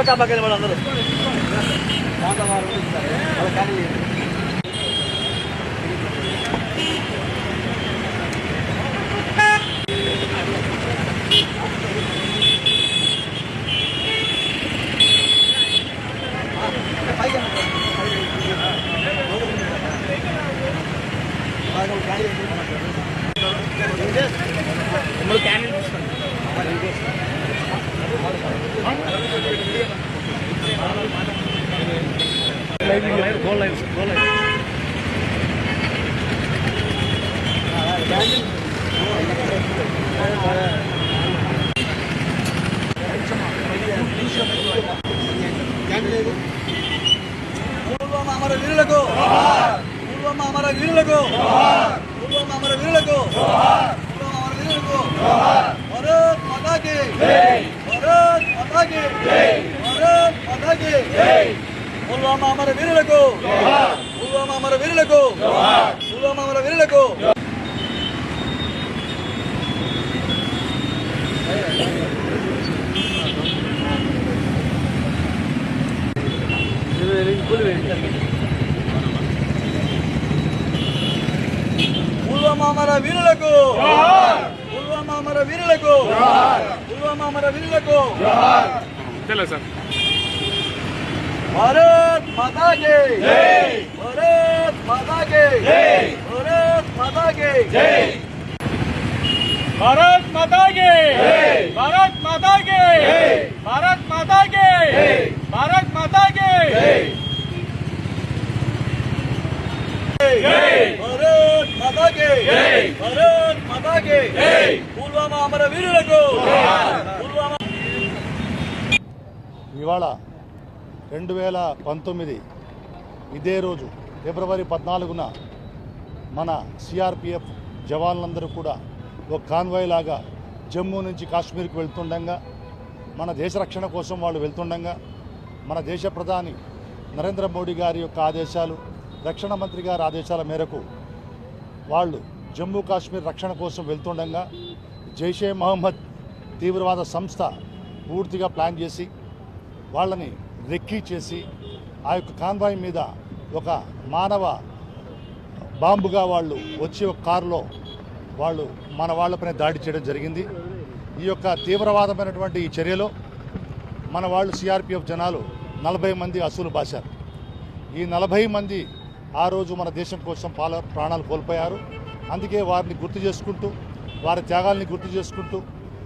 చాపాకెళ్ళి వాళ్ళు అందరూ క్యాండిల్ పుల్వామా అమర వీరులకు పుల్వామా అమర వీరులకు పుల్వామా అమర వీరులకు పుల్వామా అమర వీరులకు భారత్ మాతా కీ జై భారత్ మాతా కీ జై భారత్ మాతా కీ జై పుల్వామా అమర వీరులకు పుల్వామా అమర వీరులకు పుల్వామా అమర వీరులకు పుల్వామా అమర వీరులకు పుల్వామా అమర వీరులకు పుల్వామా అమర వీరులకు సార్ భారత్ మాతా కీ జై భారత్ మాతా కీ జై భారత్ మాతా కీ జై భారత్ మాతా కీ జై భారత్ మాతా కీ జై భారత్ మాతా కీ జై భారత్ మాతా కీ జై జై భారత్ మాతా కీ జై భారత్ మాతా కీ జై పుల్వామా అమర వీరులకు పుల్వామా ఇవాళ 2019 ఇదే రోజు ఫిబ్రవరి 14న మన సిఆర్పిఎఫ్ జవాన్లందరూ కూడా ఒక కాన్వాయ్ లాగా జమ్మూ నుంచి కాశ్మీర్కి వెళ్తుండగా మన దేశ రక్షణ కోసం వాళ్ళు వెళ్తుండగా మన దేశ ప్రధాని నరేంద్ర మోడీ గారి యొక్క ఆదేశాలు రక్షణ మంత్రి గారి ఆదేశాల మేరకు వాళ్ళు జమ్మూ కాశ్మీర్ రక్షణ కోసం వెళ్తుండగా జైషే మహమ్మద్ తీవ్రవాద సంస్థ పూర్తిగా ప్లాన్ చేసి వాళ్ళని రెక్కీ చేసి ఆ యొక్క కాన్వాయ్ మీద ఒక మానవ బాంబుగా వాళ్ళు వచ్చి ఒక కారులో వాళ్ళు మన వాళ్ళపైన దాడి చేయడం జరిగింది. ఈ యొక్క తీవ్రవాదమైనటువంటి ఈ చర్యలో మన వాళ్ళు సిఆర్పిఎఫ్ జనాలు 40 మంది అసూలు బాశారు. ఈ 40 మంది ఆ రోజు మన దేశం కోసం ప్రాణాలు కోల్పోయారు. అందుకే వారిని గుర్తు చేసుకుంటూ వారి త్యాగాల్ని గుర్తు చేసుకుంటూ